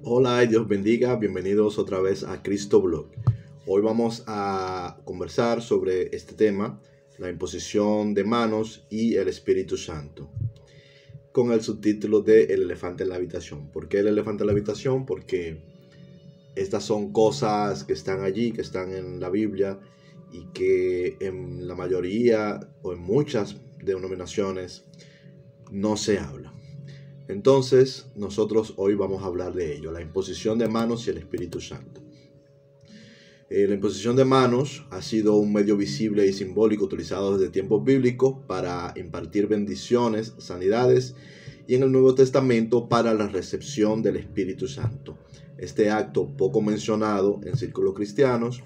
Hola y Dios bendiga, bienvenidos otra vez a Cristo Blog. Hoy vamos a conversar sobre este tema, la imposición de manos y el Espíritu Santo, con el subtítulo de El elefante en la habitación. ¿Por qué el elefante en la habitación? Porque estas son cosas que están allí, que están en la Biblia y que en la mayoría o en muchas denominaciones no se habla. Entonces, nosotros hoy vamos a hablar de ello, la imposición de manos y el Espíritu Santo. La imposición de manos ha sido un medio visible y simbólico utilizado desde tiempos bíblicos para impartir bendiciones, sanidades y en el Nuevo Testamento para la recepción del Espíritu Santo. Este acto, poco mencionado en círculos cristianos,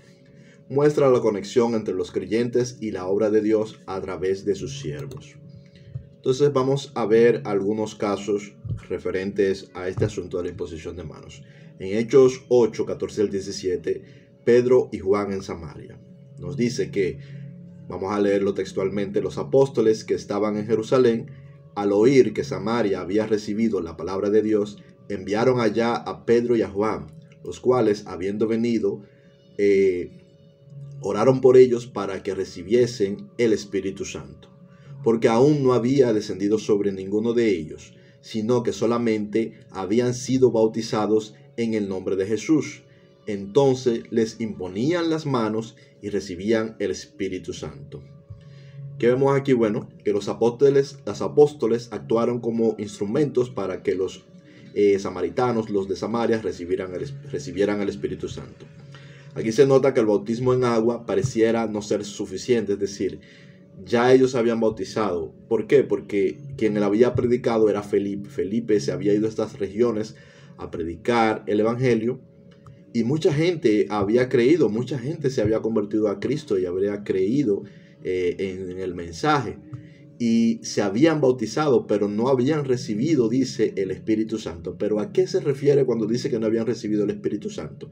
muestra la conexión entre los creyentes y la obra de Dios a través de sus siervos. Entonces vamos a ver algunos casos referentes a este asunto de la imposición de manos. En Hechos 8, 14 al 17, Pedro y Juan en Samaria. Nos dice que, vamos a leerlo textualmente, los apóstoles que estaban en Jerusalén, al oír que Samaria había recibido la palabra de Dios, enviaron allá a Pedro y a Juan, los cuales, habiendo venido, oraron por ellos para que recibiesen el Espíritu Santo, porque aún no había descendido sobre ninguno de ellos, sino que solamente habían sido bautizados en el nombre de Jesús. Entonces les imponían las manos y recibían el Espíritu Santo. ¿Qué vemos aquí? Bueno, que los apóstoles actuaron como instrumentos para que los samaritanos, los de Samaria, recibieran el Espíritu Santo. Aquí se nota que el bautismo en agua pareciera no ser suficiente, es decir, ya ellos habían bautizado. ¿Por qué? Porque quien le había predicado era Felipe. Felipe se había ido a estas regiones a predicar el evangelio y mucha gente había creído, mucha gente se había convertido a Cristo y habría creído en el mensaje y se habían bautizado, pero no habían recibido, dice, el Espíritu Santo. ¿Pero a qué se refiere cuando dice que no habían recibido el Espíritu Santo?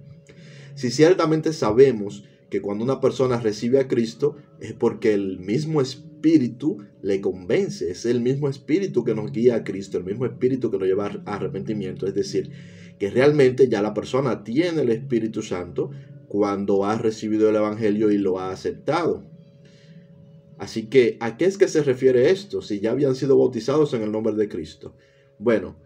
Si ciertamente sabemos que cuando una persona recibe a Cristo es porque el mismo Espíritu le convence, es el mismo Espíritu que nos guía a Cristo, el mismo Espíritu que nos lleva a arrepentimiento, es decir, que realmente ya la persona tiene el Espíritu Santo cuando ha recibido el Evangelio y lo ha aceptado. Así que, ¿a qué es que se refiere esto? Si ya habían sido bautizados en el nombre de Cristo. Bueno,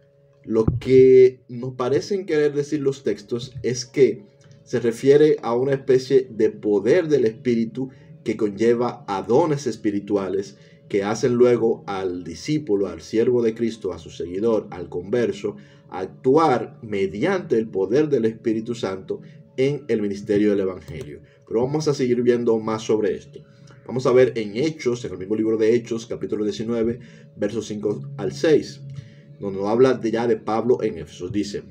lo que nos parecen querer decir los textos es que se refiere a una especie de poder del Espíritu que conlleva a dones espirituales que hacen luego al discípulo, al siervo de Cristo, a su seguidor, al converso, actuar mediante el poder del Espíritu Santo en el ministerio del Evangelio. Pero vamos a seguir viendo más sobre esto. Vamos a ver en Hechos, en el mismo libro de Hechos, capítulo 19, versos 5 al 6, donde nos habla ya de Pablo en Éfeso. Dice: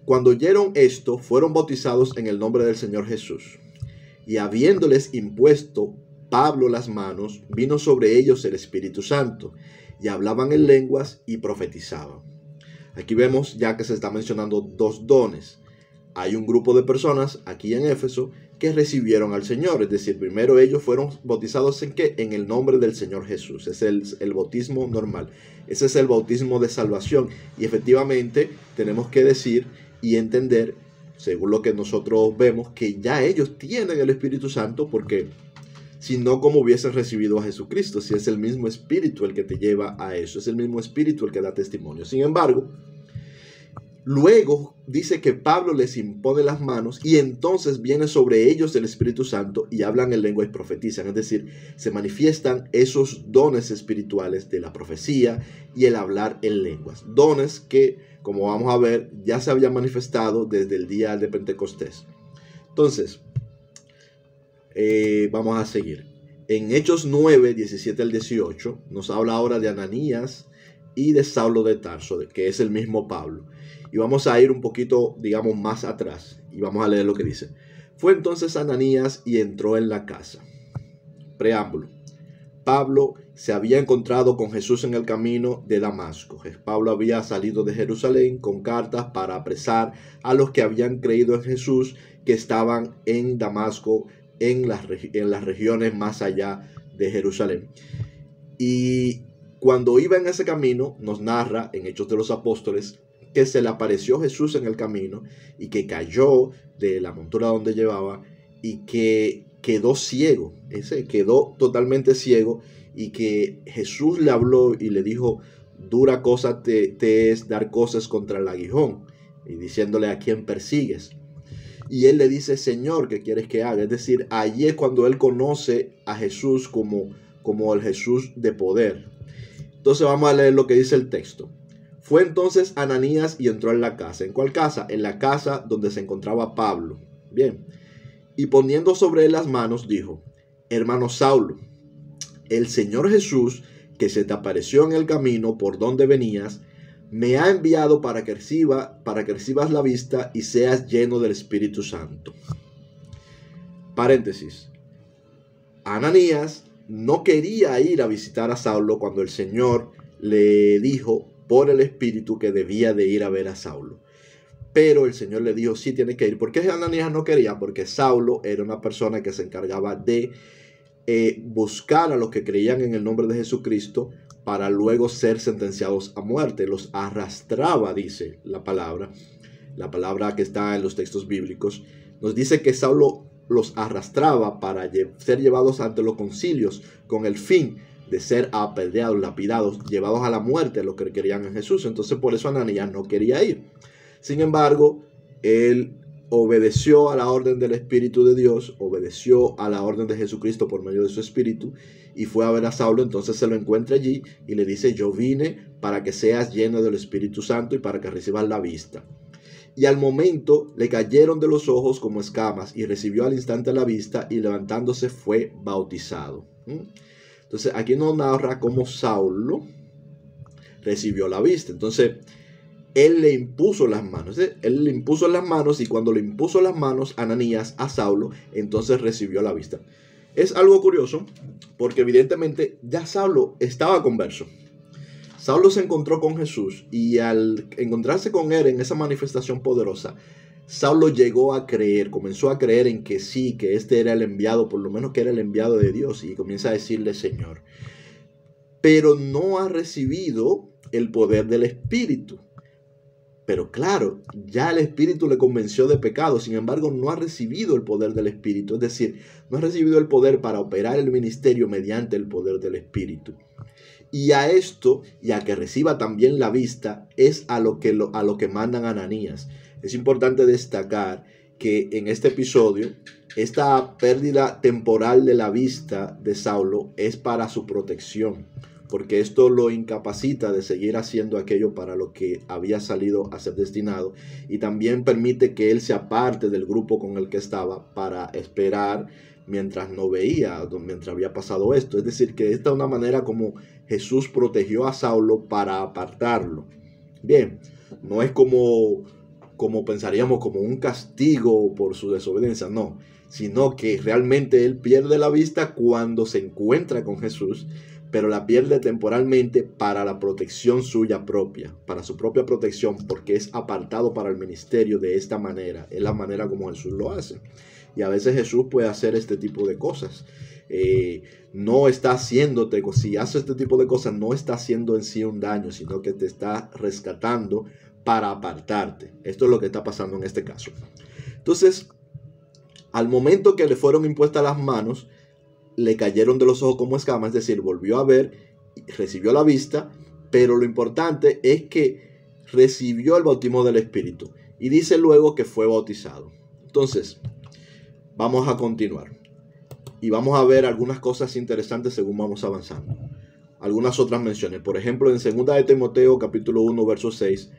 cuando oyeron esto, fueron bautizados en el nombre del Señor Jesús. Y habiéndoles impuesto Pablo las manos, vino sobre ellos el Espíritu Santo, y hablaban en lenguas y profetizaban. Aquí vemos ya que se está mencionando dos dones. Hay un grupo de personas aquí en Éfeso que recibieron al Señor, es decir, primero ellos fueron bautizados ¿en qué? En el nombre del Señor Jesús. Es el bautismo normal. Ese es el bautismo de salvación. Y efectivamente tenemos que decir y entender, según lo que nosotros vemos, que ya ellos tienen el Espíritu Santo, porque si no, ¿cómo hubiesen recibido a Jesucristo? Si es el mismo Espíritu el que te lleva a eso, es el mismo Espíritu el que da testimonio. Sin embargo, luego dice que Pablo les impone las manos y entonces viene sobre ellos el Espíritu Santo y hablan en lengua y profetizan. Es decir, se manifiestan esos dones espirituales de la profecía y el hablar en lenguas. Dones que, como vamos a ver, ya se habían manifestado desde el día de Pentecostés. Entonces, vamos a seguir. En Hechos 9, 17 al 18, nos habla ahora de Ananías y de Saulo de Tarso, que es el mismo Pablo. Y vamos a ir un poquito, digamos, más atrás. Y vamos a leer lo que dice. Fue entonces Ananías y entró en la casa. Preámbulo. Pablo se había encontrado con Jesús en el camino de Damasco. Pablo había salido de Jerusalén con cartas para apresar a los que habían creído en Jesús, que estaban en Damasco, en las regiones más allá de Jerusalén. Y cuando iba en ese camino, nos narra en Hechos de los Apóstoles que se le apareció Jesús en el camino y que cayó de la montura donde llevaba y que quedó ciego, quedó totalmente ciego, y que Jesús le habló y le dijo: dura cosa te es dar cosas contra el aguijón, y diciéndole: ¿a quién persigues? Y él le dice: Señor, ¿qué quieres que haga? Es decir, allí es cuando él conoce a Jesús como el Jesús de poder. Entonces vamos a leer lo que dice el texto. Fue entonces Ananías y entró en la casa. ¿En cuál casa? En la casa donde se encontraba Pablo. Bien. Y poniendo sobre él las manos, dijo: hermano Saulo, el Señor Jesús, que se te apareció en el camino por donde venías, me ha enviado para que recibas la vista y seas lleno del Espíritu Santo. Paréntesis. Ananías no quería ir a visitar a Saulo cuando el Señor le dijo por el Espíritu que debía de ir a ver a Saulo. Pero el Señor le dijo: sí, tienes que ir. ¿Por qué Ananías no quería? Porque Saulo era una persona que se encargaba de buscar a los que creían en el nombre de Jesucristo para luego ser sentenciados a muerte. Los arrastraba, dice la palabra que está en los textos bíblicos. Nos dice que Saulo los arrastraba para ser llevados ante los concilios con el fin de ser apedreados, lapidados, llevados a la muerte, los que creían en Jesús. Entonces por eso Ananías no quería ir. Sin embargo, él obedeció a la orden del Espíritu de Dios, obedeció a la orden de Jesucristo por medio de su Espíritu, y fue a ver a Saulo. Entonces se lo encuentra allí y le dice: yo vine para que seas lleno del Espíritu Santo y para que recibas la vista. Y al momento le cayeron de los ojos como escamas, y recibió al instante la vista, y levantándose fue bautizado. Entonces aquí nos narra cómo Saulo recibió la vista. Entonces él le impuso las manos. Él le impuso las manos, y cuando le impuso las manos Ananías a Saulo, entonces recibió la vista. Es algo curioso porque evidentemente ya Saulo estaba converso. Saulo se encontró con Jesús, y al encontrarse con él en esa manifestación poderosa, Saulo llegó a creer, comenzó a creer en que sí, que este era el enviado, por lo menos que era el enviado de Dios, y comienza a decirle Señor. Pero no ha recibido el poder del Espíritu. Pero claro, ya el Espíritu le convenció de pecado. Sin embargo, no ha recibido el poder del Espíritu. Es decir, no ha recibido el poder para operar el ministerio mediante el poder del Espíritu. Y a esto, y a que reciba también la vista, es a lo que mandan a Ananías. Es importante destacar que en este episodio, esta pérdida temporal de la vista de Saulo es para su protección, porque esto lo incapacita de seguir haciendo aquello para lo que había salido a ser destinado, y también permite que él se aparte del grupo con el que estaba para esperar mientras no veía, mientras había pasado esto. Es decir, que esta es una manera como Jesús protegió a Saulo para apartarlo. Bien, no es como pensaríamos, como un castigo por su desobediencia, no, sino que realmente él pierde la vista cuando se encuentra con Jesús, pero la pierde temporalmente para la protección suya propia, para su propia protección, porque es apartado para el ministerio de esta manera. Es la manera como Jesús lo hace. Y a veces Jesús puede hacer este tipo de cosas. No está haciéndote, si hace este tipo de cosas, no está haciendo en sí un daño, sino que te está rescatando para apartarte. Esto es lo que está pasando en este caso. Entonces, al momento que le fueron impuestas las manos, le cayeron de los ojos como escamas, es decir, volvió a ver, recibió la vista, pero lo importante es que recibió el bautismo del Espíritu, y dice luego que fue bautizado. Entonces, vamos a continuar y vamos a ver algunas cosas interesantes según vamos avanzando. Algunas otras menciones, por ejemplo, en 2 de Timoteo capítulo 1 verso 6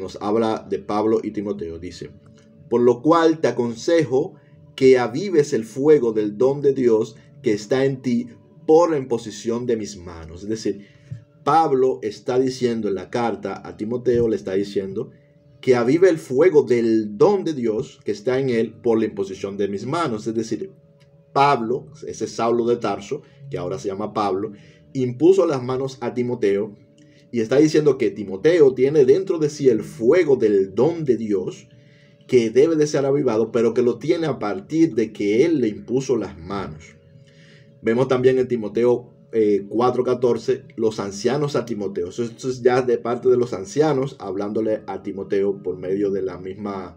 nos habla de Pablo y Timoteo. Dice: por lo cual te aconsejo que avives el fuego del don de Dios que está en ti por la imposición de mis manos. Es decir, Pablo está diciendo en la carta a Timoteo, le está diciendo que avive el fuego del don de Dios que está en él por la imposición de mis manos. Es decir, Pablo, ese Saulo de Tarso, que ahora se llama Pablo, impuso las manos a Timoteo, y está diciendo que Timoteo tiene dentro de sí el fuego del don de Dios que debe de ser avivado, pero que lo tiene a partir de que él le impuso las manos. Vemos también en Timoteo 4:14, los ancianos a Timoteo. Esto es ya de parte de los ancianos hablándole a Timoteo por medio de la misma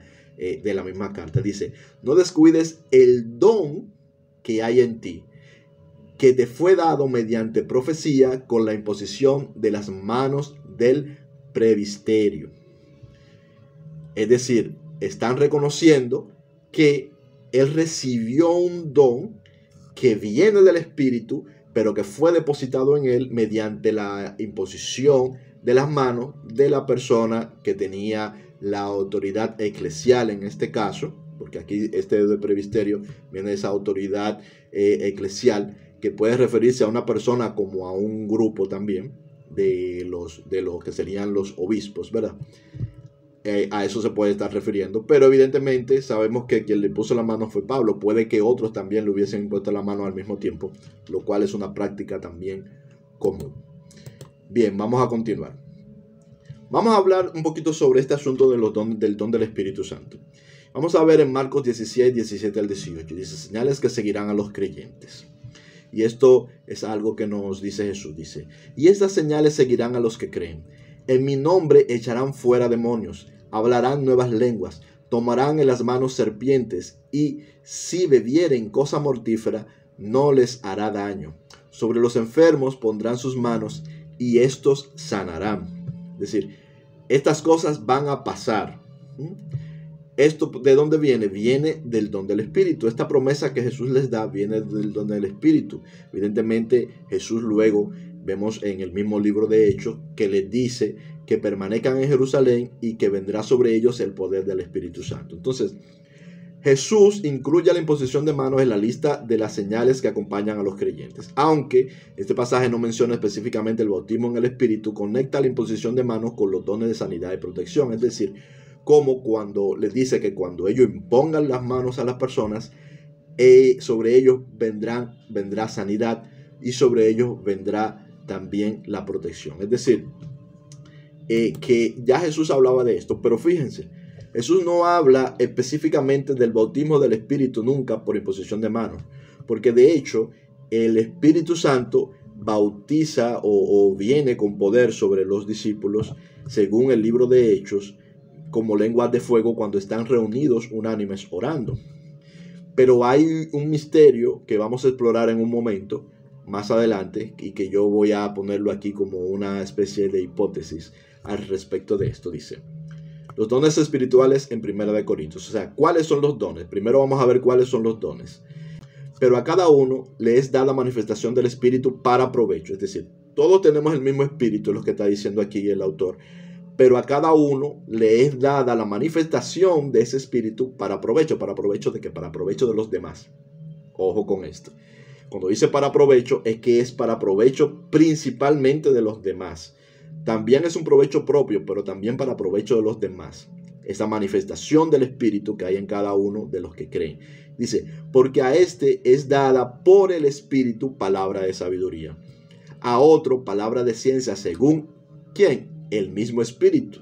carta. Dice: no descuides el don que hay en ti, que te fue dado mediante profecía con la imposición de las manos del presbiterio. Es decir, están reconociendo que él recibió un don que viene del Espíritu, pero que fue depositado en él mediante la imposición de las manos de la persona que tenía la autoridad eclesial en este caso, porque aquí de presbiterio viene esa autoridad eclesial, que puede referirse a una persona como a un grupo también de los que serían los obispos, ¿verdad? A eso se puede estar refiriendo, pero evidentemente sabemos que quien le puso la mano fue Pablo. Puede que otros también le hubiesen impuesto la mano al mismo tiempo, lo cual es una práctica también común. Bien, vamos a continuar. Vamos a hablar un poquito sobre este asunto de del don del Espíritu Santo. Vamos a ver en Marcos 16, 17 al 18. Dice: señales que seguirán a los creyentes. Y esto es algo que nos dice Jesús. Dice: y estas señales seguirán a los que creen. En mi nombre echarán fuera demonios, hablarán nuevas lenguas, tomarán en las manos serpientes, y si bebieren cosa mortífera, no les hará daño. Sobre los enfermos pondrán sus manos, y estos sanarán. Es decir, estas cosas van a pasar. ¿Esto de dónde viene? Viene del don del Espíritu. Esta promesa que Jesús les da viene del don del Espíritu. Evidentemente, Jesús luego vemos en el mismo libro de Hechos que les dice que permanezcan en Jerusalén y que vendrá sobre ellos el poder del Espíritu Santo. Entonces, Jesús incluye la imposición de manos en la lista de las señales que acompañan a los creyentes. Aunque este pasaje no menciona específicamente el bautismo en el Espíritu, conecta la imposición de manos con los dones de sanidad y protección. Es decir, como cuando les dice que cuando ellos impongan las manos a las personas, sobre ellos vendrá sanidad y sobre ellos vendrá también la protección. Es decir, que ya Jesús hablaba de esto, pero fíjense, Jesús no habla específicamente del bautismo del Espíritu nunca por imposición de manos, porque de hecho el Espíritu Santo bautiza o viene con poder sobre los discípulos, según el libro de Hechos, como lenguas de fuego cuando están reunidos unánimes orando. Pero hay un misterio que vamos a explorar en un momento más adelante y que yo voy a ponerlo aquí como una especie de hipótesis al respecto de esto. Dice: los dones espirituales en 1 Corintios. O sea, ¿cuáles son los dones? Primero vamos a ver cuáles son los dones. Pero a cada uno le es dada manifestación del Espíritu para provecho. Es decir, todos tenemos el mismo Espíritu, es lo que está diciendo aquí el autor. Pero a cada uno le es dada la manifestación de ese Espíritu para provecho. ¿Para provecho de qué? Para provecho de los demás. Ojo con esto. Cuando dice para provecho, es que es para provecho principalmente de los demás. También es un provecho propio, pero también para provecho de los demás. Esa manifestación del Espíritu que hay en cada uno de los que creen. Dice: porque a este es dada por el Espíritu palabra de sabiduría. A otro palabra de ciencia, según ¿quién? El mismo Espíritu.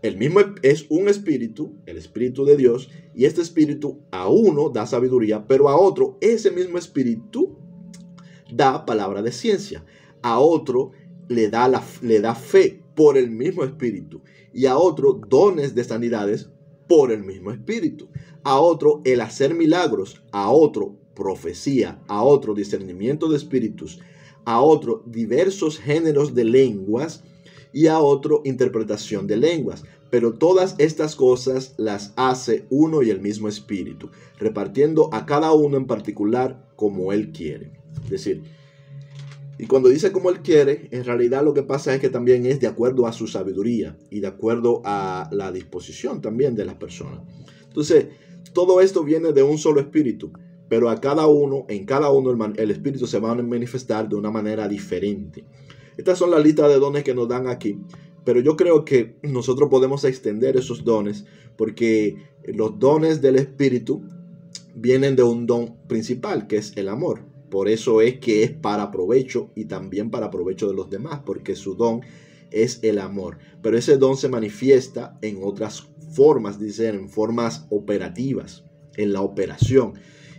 El mismo es un Espíritu, el Espíritu de Dios, y este Espíritu a uno da sabiduría, pero a otro ese mismo Espíritu da palabra de ciencia. A otro le da fe por el mismo Espíritu, y a otro dones de sanidades por el mismo Espíritu. A otro el hacer milagros, a otro profecía, a otro discernimiento de espíritus, a otro diversos géneros de lenguas, y a otro interpretación de lenguas. Pero todas estas cosas las hace uno y el mismo Espíritu, repartiendo a cada uno en particular como Él quiere. Es decir, y cuando dice como Él quiere, en realidad lo que pasa es que también es de acuerdo a su sabiduría y de acuerdo a la disposición también de las personas. Entonces, todo esto viene de un solo Espíritu, pero en cada uno el Espíritu se va a manifestar de una manera diferente. Estas son las listas de dones que nos dan aquí, pero yo creo que nosotros podemos extender esos dones porque los dones del Espíritu vienen de un don principal, que es el amor. Por eso es que es para provecho y también para provecho de los demás, porque su don es el amor. Pero ese don se manifiesta en otras formas, dicen, en formas operativas, en la operación.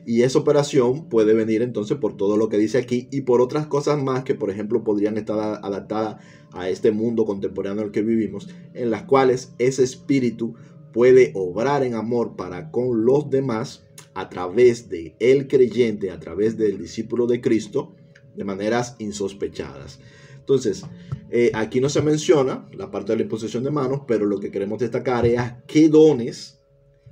Y esa operación puede venir entonces por todo lo que dice aquí y por otras cosas más que, por ejemplo, podrían estar adaptadas a este mundo contemporáneo en el que vivimos, en las cuales ese espíritu puede obrar en amor para con los demás a través de el creyente, a través del discípulo de Cristo, de maneras insospechadas. Entonces, aquí no se menciona la parte de la imposición de manos, pero lo que queremos destacar es a qué dones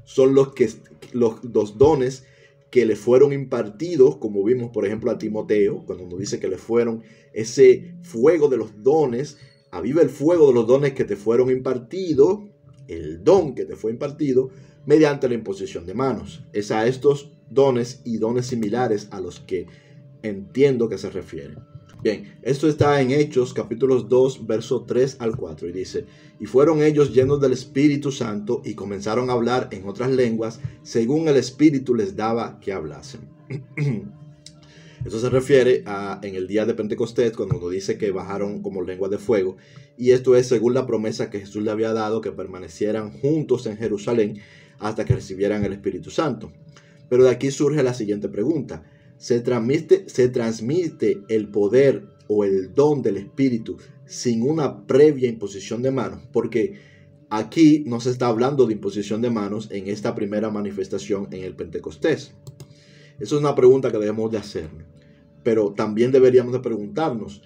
son los dones que le fueron impartidos, como vimos por ejemplo a Timoteo, cuando nos dice que le fueron ese fuego de los dones, aviva el fuego de los dones que te fueron impartidos, el don que te fue impartido mediante la imposición de manos. Es a estos dones y dones similares a los que entiendo que se refiere. Bien, esto está en Hechos capítulos 2, verso 3 al 4 y dice: y fueron ellos llenos del Espíritu Santo y comenzaron a hablar en otras lenguas según el Espíritu les daba que hablasen. Esto se refiere a en el día de Pentecostés, cuando nos dice que bajaron como lenguas de fuego, y esto es según la promesa que Jesús le había dado, que permanecieran juntos en Jerusalén hasta que recibieran el Espíritu Santo. Pero de aquí surge la siguiente pregunta: ¿Se transmite el poder o el don del Espíritu sin una previa imposición de manos? Porque aquí no se está hablando de imposición de manos en esta primera manifestación en el Pentecostés. Esa es una pregunta que debemos de hacer. Pero también deberíamos de preguntarnos: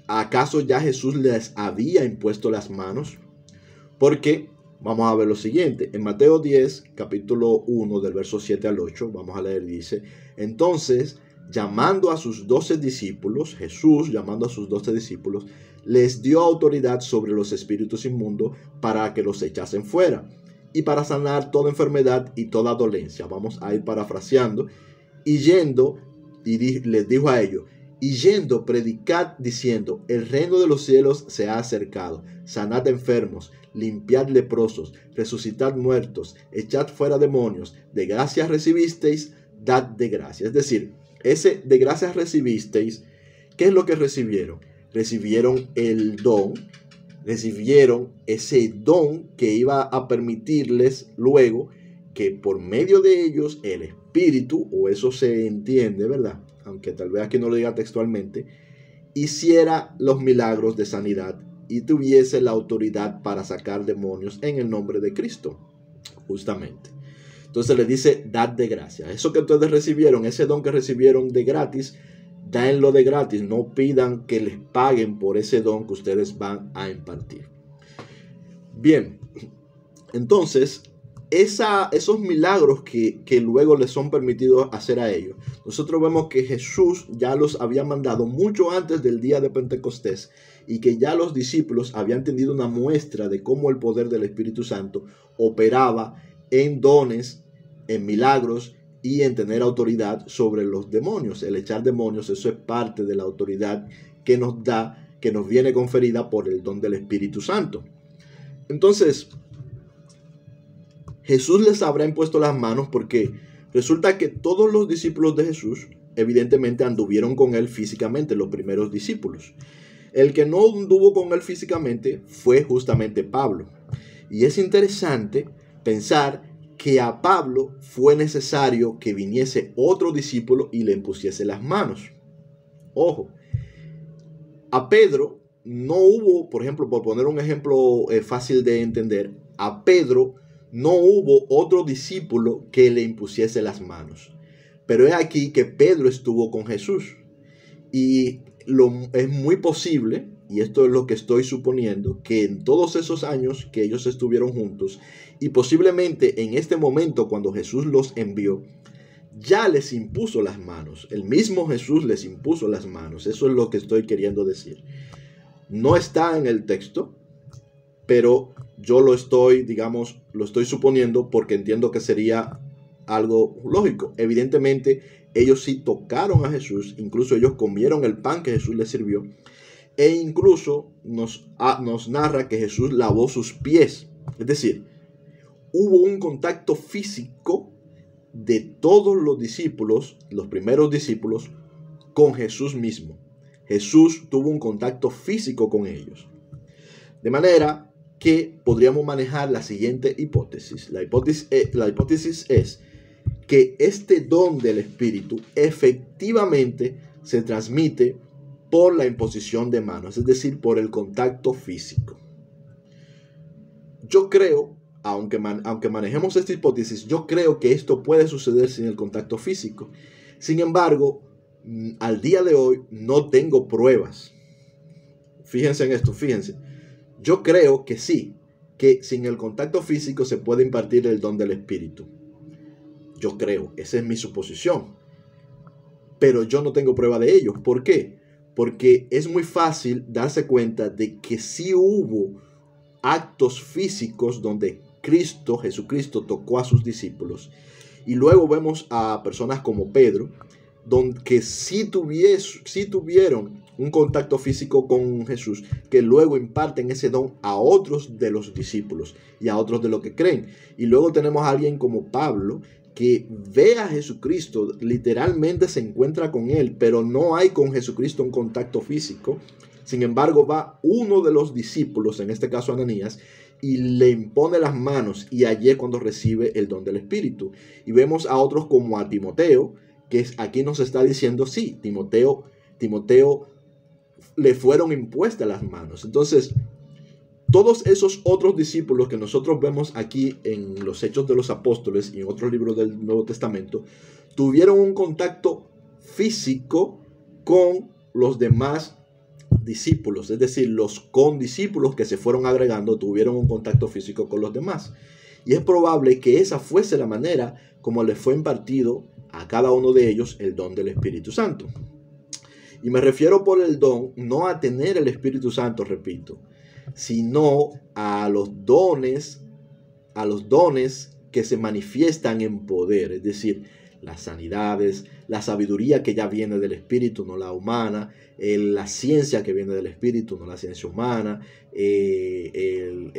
¿acaso ya Jesús les había impuesto las manos? Porque vamos a ver lo siguiente. En Mateo 10, capítulo 1, del verso 7 al 8, vamos a leer, dice: entonces, llamando a sus 12 discípulos, Jesús, llamando a sus 12 discípulos, les dio autoridad sobre los espíritus inmundos para que los echasen fuera y para sanar toda enfermedad y toda dolencia. Vamos a ir parafraseando. Y yendo, les dijo a ellos: y yendo, predicad diciendo: el reino de los cielos se ha acercado, sanad enfermos, limpiad leprosos, resucitad muertos, echad fuera demonios, de gracias recibisteis, dad de gracia. Es decir, ese de gracias recibisteis, ¿qué es lo que recibieron? Recibieron el don, recibieron ese don que iba a permitirles luego que por medio de ellos el Espíritu, o eso se entiende, ¿verdad? Aunque tal vez aquí no lo diga textualmente, hiciera los milagros de sanidad y tuviese la autoridad para sacar demonios en el nombre de Cristo, justamente. Entonces le dice: dad de gracia. Eso que ustedes recibieron, ese don que recibieron de gratis, denlo de gratis. No pidan que les paguen por ese don que ustedes van a impartir. Bien, entonces esos milagros que luego les son permitidos hacer a ellos, nosotros vemos que Jesús ya los había mandado mucho antes del día de Pentecostés, y que ya los discípulos habían tenido una muestra de cómo el poder del Espíritu Santo operaba en dones, en milagros y en tener autoridad sobre los demonios. El echar demonios, eso es parte de la autoridad que nos da, que nos viene conferida por el don del Espíritu Santo. Entonces, Jesús les habrá impuesto las manos porque resulta que todos los discípulos de Jesús evidentemente anduvieron con él físicamente, los primeros discípulos. El que no anduvo con él físicamente fue justamente Pablo. Y es interesante pensar que a Pablo fue necesario que viniese otro discípulo y le impusiese las manos. Ojo, a Pedro no hubo, por ejemplo, por poner un ejemplo fácil de entender, a Pedro no hubo otro discípulo que le impusiese las manos. Pero es aquí que Pedro estuvo con Jesús. Y es muy posible, y esto es lo que estoy suponiendo, que en todos esos años que ellos estuvieron juntos, y posiblemente en este momento cuando Jesús los envió, ya les impuso las manos. El mismo Jesús les impuso las manos. Eso es lo que estoy queriendo decir. No está en el texto, pero yo lo estoy suponiendo porque entiendo que sería algo lógico. Evidentemente, ellos sí tocaron a Jesús, incluso ellos comieron el pan que Jesús les sirvió, e incluso nos narra que Jesús lavó sus pies. Es decir, hubo un contacto físico de todos los discípulos, los primeros discípulos, con Jesús mismo. Jesús tuvo un contacto físico con ellos. De manera que podríamos manejar la siguiente hipótesis. La hipótesis es que este don del Espíritu efectivamente se transmite por la imposición de manos, es decir, por el contacto físico. Yo creo, aunque manejemos esta hipótesis, yo creo que esto puede suceder sin el contacto físico. Sin embargo, al día de hoy no tengo pruebas. Fíjense en esto, fíjense. Yo creo que sí, que sin el contacto físico se puede impartir el don del Espíritu. Yo creo, esa es mi suposición. Pero yo no tengo prueba de ello. ¿Por qué? Porque es muy fácil darse cuenta de que sí hubo actos físicos donde Jesucristo tocó a sus discípulos. Y luego vemos a personas como Pedro, que sí tuvieron un contacto físico con Jesús, que luego imparten ese don a otros de los discípulos y a otros de los que creen. Y luego tenemos a alguien como Pablo, que ve a Jesucristo, literalmente se encuentra con él, pero no hay con Jesucristo un contacto físico. Sin embargo, va uno de los discípulos, en este caso Ananías, y le impone las manos, y allí es cuando recibe el don del Espíritu. Y vemos a otros como a Timoteo, que aquí nos está diciendo, sí, Timoteo le fueron impuestas las manos. Entonces, todos esos otros discípulos que nosotros vemos aquí en los Hechos de los Apóstoles y en otros libros del Nuevo Testamento, tuvieron un contacto físico con los demás discípulos, es decir, los condiscípulos que se fueron agregando tuvieron un contacto físico con los demás. Y es probable que esa fuese la manera como les fue impartido a cada uno de ellos el don del Espíritu Santo. Y me refiero por el don no a tener el Espíritu Santo, repito, sino a los dones que se manifiestan en poder, es decir, las sanidades, la sabiduría que ya viene del Espíritu, no la humana, la ciencia que viene del Espíritu, no la ciencia humana, el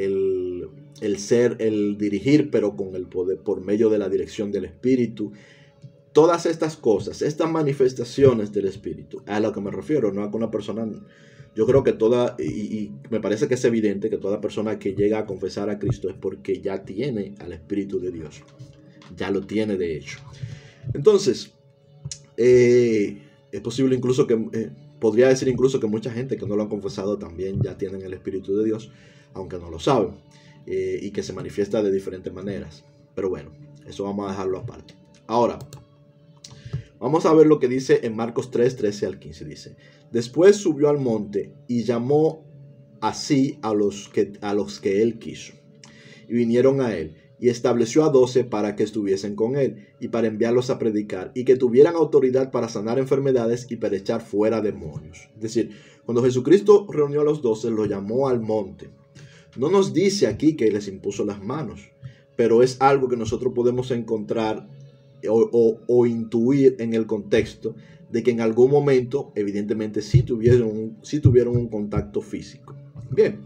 dirigir, pero con el poder, por medio de la dirección del Espíritu. Todas estas cosas, estas manifestaciones del Espíritu, a lo que me refiero, no a una persona. Yo creo que y me parece que es evidente que toda persona que llega a confesar a Cristo es porque ya tiene al Espíritu de Dios. Ya lo tiene de hecho. Entonces, es posible incluso que, podría decir incluso que mucha gente que no lo han confesado también ya tienen el Espíritu de Dios, aunque no lo saben, y que se manifiesta de diferentes maneras. Pero bueno, eso vamos a dejarlo aparte. Ahora, vamos a ver lo que dice en Marcos 3, 13 al 15. Dice: después subió al monte y llamó así a los que él quiso, y vinieron a él, y estableció a 12 para que estuviesen con él, y para enviarlos a predicar, y que tuvieran autoridad para sanar enfermedades y para echar fuera demonios. Es decir, cuando Jesucristo reunió a los 12, lo llamó al monte. No nos dice aquí que les impuso las manos, pero es algo que nosotros podemos encontrar o intuir en el contexto de que en algún momento, evidentemente, sí tuvieron un contacto físico. Bien,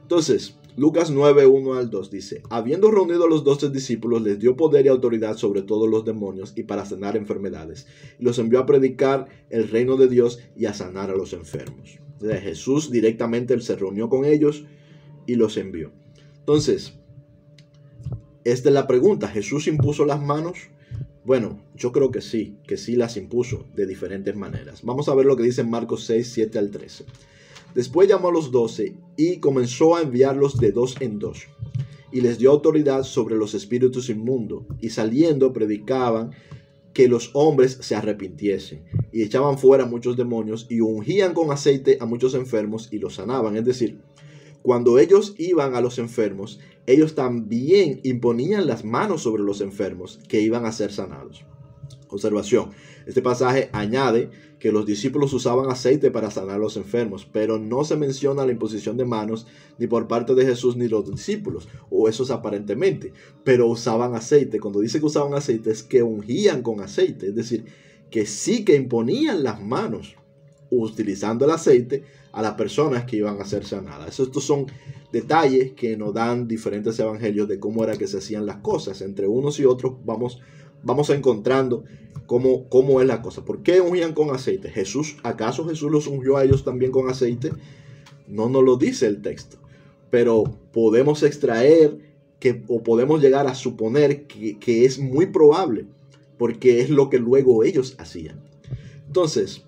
entonces, Lucas 9, 1 al 2 dice: habiendo reunido a los 12 discípulos, les dio poder y autoridad sobre todos los demonios y para sanar enfermedades, y los envió a predicar el reino de Dios y a sanar a los enfermos. Entonces, Jesús directamente él se reunió con ellos y los envió. Entonces, esta es la pregunta: ¿Jesús impuso las manos? Bueno, yo creo que sí las impuso de diferentes maneras. Vamos a ver lo que dice en Marcos 6, 7 al 13. Después llamó a los 12 y comenzó a enviarlos de 2 en 2. Y les dio autoridad sobre los espíritus inmundos. Y saliendo predicaban que los hombres se arrepintiesen. Y echaban fuera muchos demonios y ungían con aceite a muchos enfermos y los sanaban. Es decir, cuando ellos iban a los enfermos, ellos también imponían las manos sobre los enfermos que iban a ser sanados. Observación: este pasaje añade que los discípulos usaban aceite para sanar a los enfermos, pero no se menciona la imposición de manos ni por parte de Jesús ni los discípulos, o eso es aparentemente, pero usaban aceite. Cuando dice que usaban aceite es que ungían con aceite, es decir, que sí que imponían las manos utilizando el aceite a las personas que iban a ser sanadas. Estos son detalles que nos dan diferentes evangelios de cómo era que se hacían las cosas. Entre unos y otros vamos encontrando cómo es la cosa. ¿Por qué ungían con aceite? ¿Acaso Jesús los ungió a ellos también con aceite? No nos lo dice el texto, pero podemos extraer o podemos llegar a suponer que es muy probable, porque es lo que luego ellos hacían. Entonces,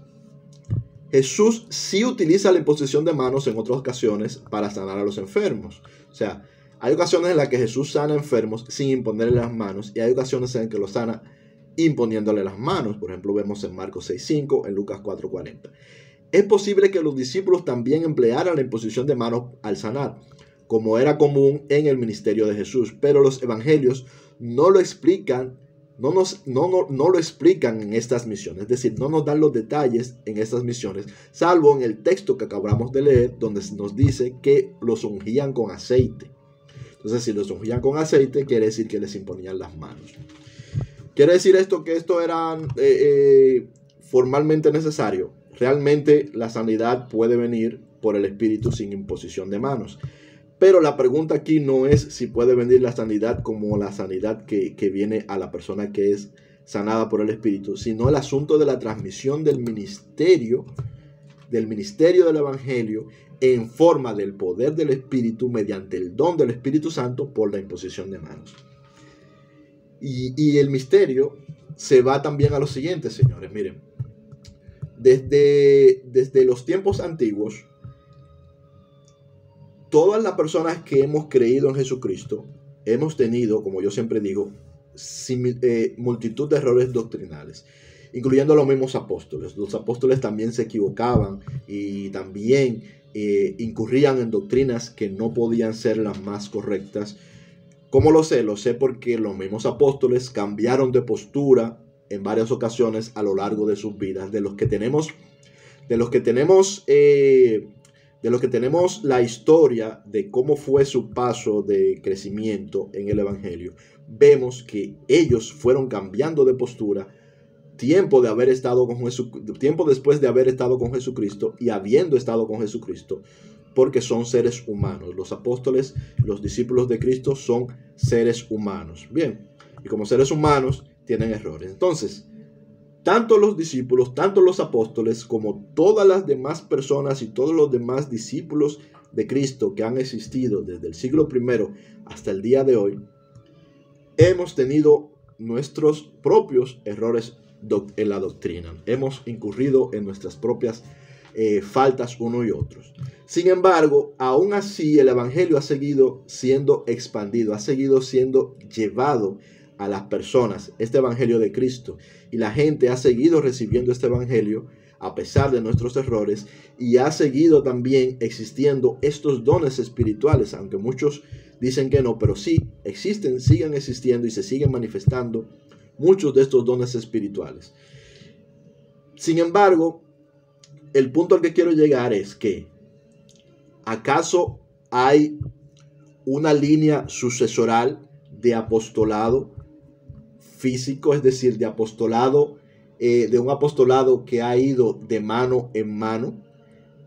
Jesús sí utiliza la imposición de manos en otras ocasiones para sanar a los enfermos. O sea, hay ocasiones en las que Jesús sana enfermos sin imponerle las manos, y hay ocasiones en que los sana imponiéndole las manos. Por ejemplo, vemos en Marcos 6:5, en Lucas 4:40. Es posible que los discípulos también emplearan la imposición de manos al sanar, como era común en el ministerio de Jesús, pero los evangelios no lo explican, no lo explican en estas misiones, es decir, no nos dan los detalles en estas misiones, salvo en el texto que acabamos de leer, donde nos dice que los ungían con aceite. Entonces, si los ungían con aceite, quiere decir que les imponían las manos. ¿Quiere decir esto que esto era formalmente necesario? Realmente la sanidad puede venir por el Espíritu sin imposición de manos. Pero la pregunta aquí no es si puede venir la sanidad como la sanidad que viene a la persona que es sanada por el Espíritu, sino el asunto de la transmisión del ministerio del Evangelio en forma del poder del Espíritu mediante el don del Espíritu Santo por la imposición de manos. Y el misterio se va también a lo siguiente, señores. Miren, desde los tiempos antiguos, todas las personas que hemos creído en Jesucristo hemos tenido, como yo siempre digo, multitud de errores doctrinales, incluyendo los mismos apóstoles. Los apóstoles también se equivocaban y también incurrían en doctrinas que no podían ser las más correctas. ¿Cómo lo sé? Lo sé porque los mismos apóstoles cambiaron de postura en varias ocasiones a lo largo de sus vidas. De los que tenemos la historia de cómo fue su paso de crecimiento en el Evangelio, vemos que ellos fueron cambiando de postura tiempo después de haber estado con Jesucristo y habiendo estado con Jesucristo, porque son seres humanos. Los apóstoles, los discípulos de Cristo, son seres humanos. Bien, y como seres humanos tienen errores. Entonces, tanto los discípulos, tanto los apóstoles, como todas las demás personas y todos los demás discípulos de Cristo que han existido desde el siglo I hasta el día de hoy, hemos tenido nuestros propios errores en la doctrina. Hemos incurrido en nuestras propias faltas uno y otros. Sin embargo, aún así el Evangelio ha seguido siendo expandido, ha seguido siendo llevado a las personas, este Evangelio de Cristo, y la gente ha seguido recibiendo este Evangelio a pesar de nuestros errores, y ha seguido también existiendo estos dones espirituales, aunque muchos dicen que no, pero sí existen, siguen existiendo y se siguen manifestando muchos de estos dones espirituales. Sin embargo, el punto al que quiero llegar es que ¿acaso hay una línea sucesoral de apostolado físico, es decir, de apostolado, de un apostolado que ha ido de mano en mano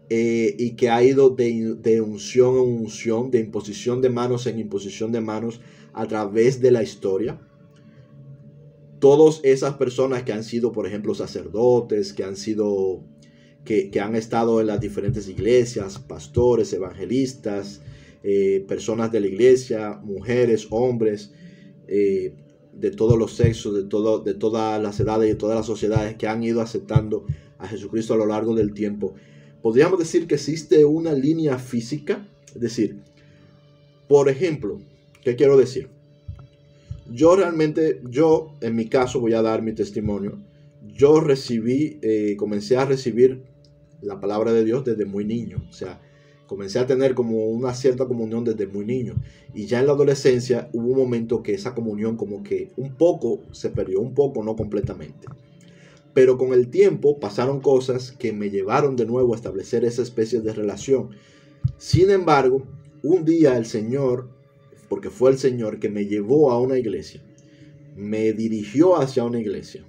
y que ha ido de unción en unción, de imposición de manos en imposición de manos a través de la historia? Todas esas personas que han sido, por ejemplo, sacerdotes, que han estado en las diferentes iglesias, pastores, evangelistas, personas de la iglesia, mujeres, hombres, de todos los sexos, de todas las edades y de todas las sociedades que han ido aceptando a Jesucristo a lo largo del tiempo. Podríamos decir que existe una línea física, es decir, por ejemplo, ¿qué quiero decir? Yo en mi caso voy a dar mi testimonio. Yo comencé a recibir la palabra de Dios desde muy niño. O sea, comencé a tener como una cierta comunión desde muy niño. Y ya en la adolescencia hubo un momento que esa comunión como que un poco se perdió, un poco, no completamente. Pero con el tiempo pasaron cosas que me llevaron de nuevo a establecer esa especie de relación. Sin embargo, un día el Señor, porque fue el Señor que me llevó a una iglesia, me dirigió hacia una iglesia.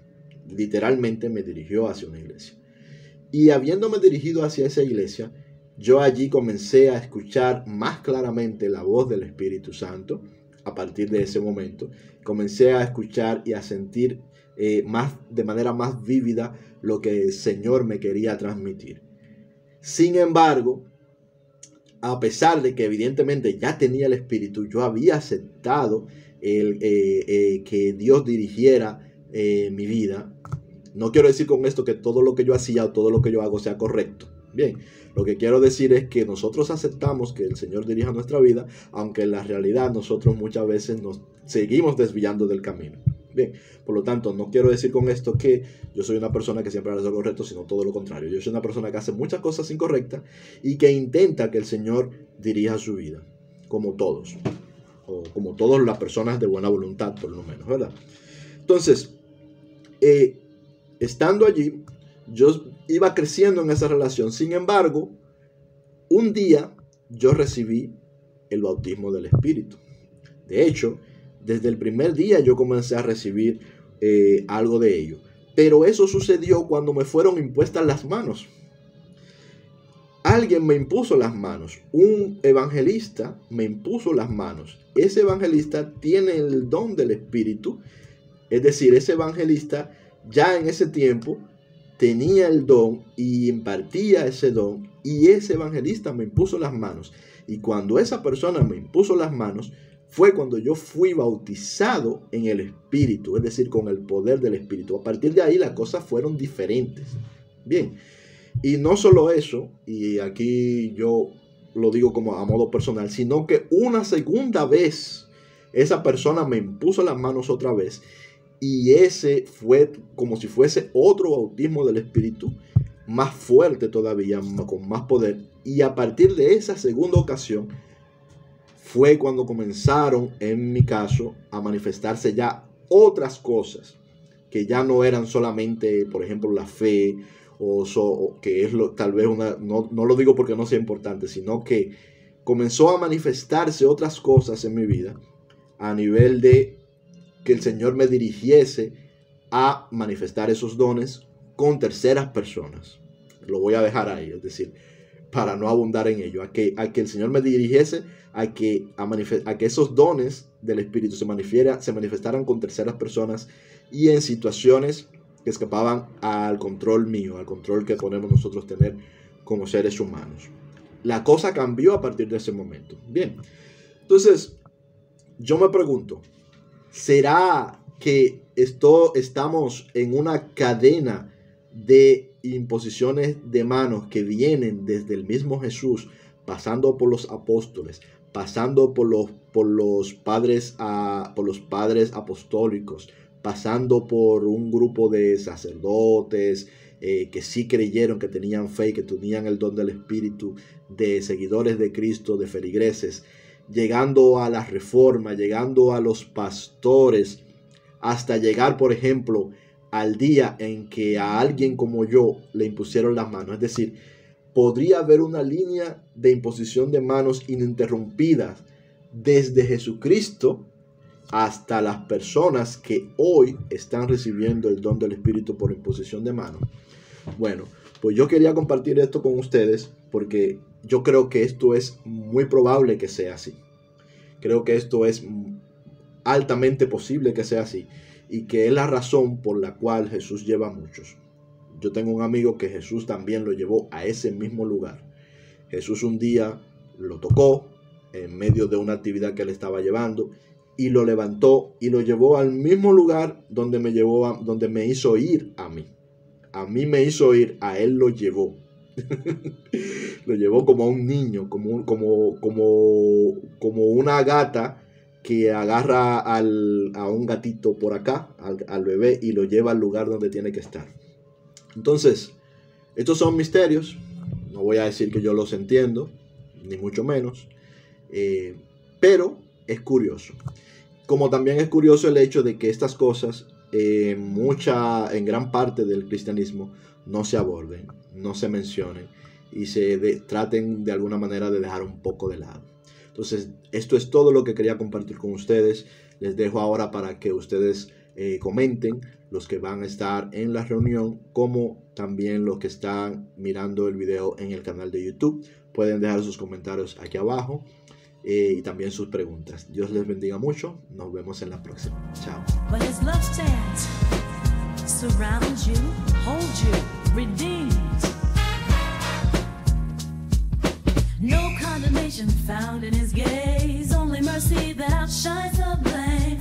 Literalmente me dirigió hacia una iglesia. Y habiéndome dirigido hacia esa iglesia, yo allí comencé a escuchar más claramente la voz del Espíritu Santo. A partir de ese momento, comencé a escuchar y a sentir de manera más vívida lo que el Señor me quería transmitir. Sin embargo, a pesar de que evidentemente ya tenía el Espíritu, yo había aceptado que Dios dirigiera mi vida. No quiero decir con esto que todo lo que yo hacía o todo lo que yo hago sea correcto. Bien, lo que quiero decir es que nosotros aceptamos que el Señor dirija nuestra vida, aunque en la realidad nosotros muchas veces nos seguimos desviando del camino. Bien, por lo tanto, no quiero decir con esto que yo soy una persona que siempre hace lo correcto, sino todo lo contrario. Yo soy una persona que hace muchas cosas incorrectas y que intenta que el Señor dirija su vida, como todos, o como todas las personas de buena voluntad, por lo menos, ¿verdad? Entonces, estando allí, yo iba creciendo en esa relación. Sin embargo, un día yo recibí el bautismo del Espíritu. De hecho, desde el primer día yo comencé a recibir algo de ello. Pero eso sucedió cuando me fueron impuestas las manos. Alguien me impuso las manos. Un evangelista me impuso las manos. Ese evangelista tiene el don del Espíritu. Es decir, ese evangelista ya en ese tiempo tenía el don y impartía ese don, y ese evangelista me impuso las manos. Y cuando esa persona me impuso las manos, fue cuando yo fui bautizado en el Espíritu, es decir, con el poder del Espíritu. A partir de ahí las cosas fueron diferentes. Bien, y no solo eso, y aquí yo lo digo como a modo personal, sino que una segunda vez esa persona me impuso las manos otra vez. Y ese fue como si fuese otro bautismo del Espíritu, más fuerte todavía, con más poder. Y a partir de esa segunda ocasión, fue cuando comenzaron, en mi caso, a manifestarse ya otras cosas, que ya no eran solamente, por ejemplo, la fe, o que es tal vez no lo digo porque no sea importante, sino que comenzó a manifestarse otras cosas en mi vida, a nivel de que el Señor me dirigiese a manifestar esos dones con terceras personas. Lo voy a dejar ahí, es decir, para no abundar en ello, a que el Señor me dirigiese a que esos dones del Espíritu se manifestaran con terceras personas y en situaciones que escapaban al control mío, al control que podemos nosotros tener como seres humanos. La cosa cambió a partir de ese momento. Bien, entonces yo me pregunto, ¿será que estamos en una cadena de imposiciones de manos que vienen desde el mismo Jesús, pasando por los apóstoles, pasando por los padres apostólicos, pasando por un grupo de sacerdotes que sí creyeron, que tenían fe, que tenían el don del Espíritu, de seguidores de Cristo, de feligreses, llegando a la Reforma, llegando a los pastores, hasta llegar, por ejemplo, al día en que a alguien como yo le impusieron las manos? Es decir, podría haber una línea de imposición de manos ininterrumpida desde Jesucristo hasta las personas que hoy están recibiendo el don del Espíritu por imposición de manos. Bueno, pues yo quería compartir esto con ustedes porque yo creo que esto es muy probable que sea así. Creo que esto es altamente posible que sea así, y que es la razón por la cual Jesús lleva a muchos. Yo tengo un amigo que Jesús también lo llevó a ese mismo lugar. Jesús un día lo tocó en medio de una actividad que él estaba llevando y lo levantó y lo llevó al mismo lugar donde me hizo ir a mí. A mí me hizo ir, a él lo llevó. Lo llevó como a un niño, como una gata que agarra a un gatito por acá, al bebé, y lo lleva al lugar donde tiene que estar. Entonces, estos son misterios. No voy a decir que yo los entiendo, ni mucho menos, pero es curioso. Como también es curioso el hecho de que estas cosas en gran parte del cristianismo no se aborden, no se mencionen y traten de alguna manera de dejar un poco de lado. Entonces, esto es todo lo que quería compartir con ustedes. Les dejo ahora para que ustedes comenten, los que van a estar en la reunión, como también los que están mirando el video en el canal de YouTube. Pueden dejar sus comentarios aquí abajo y también sus preguntas. Dios les bendiga mucho. Nos vemos en la próxima. Chao. No condemnation found in his gaze, only mercy that outshines the blame.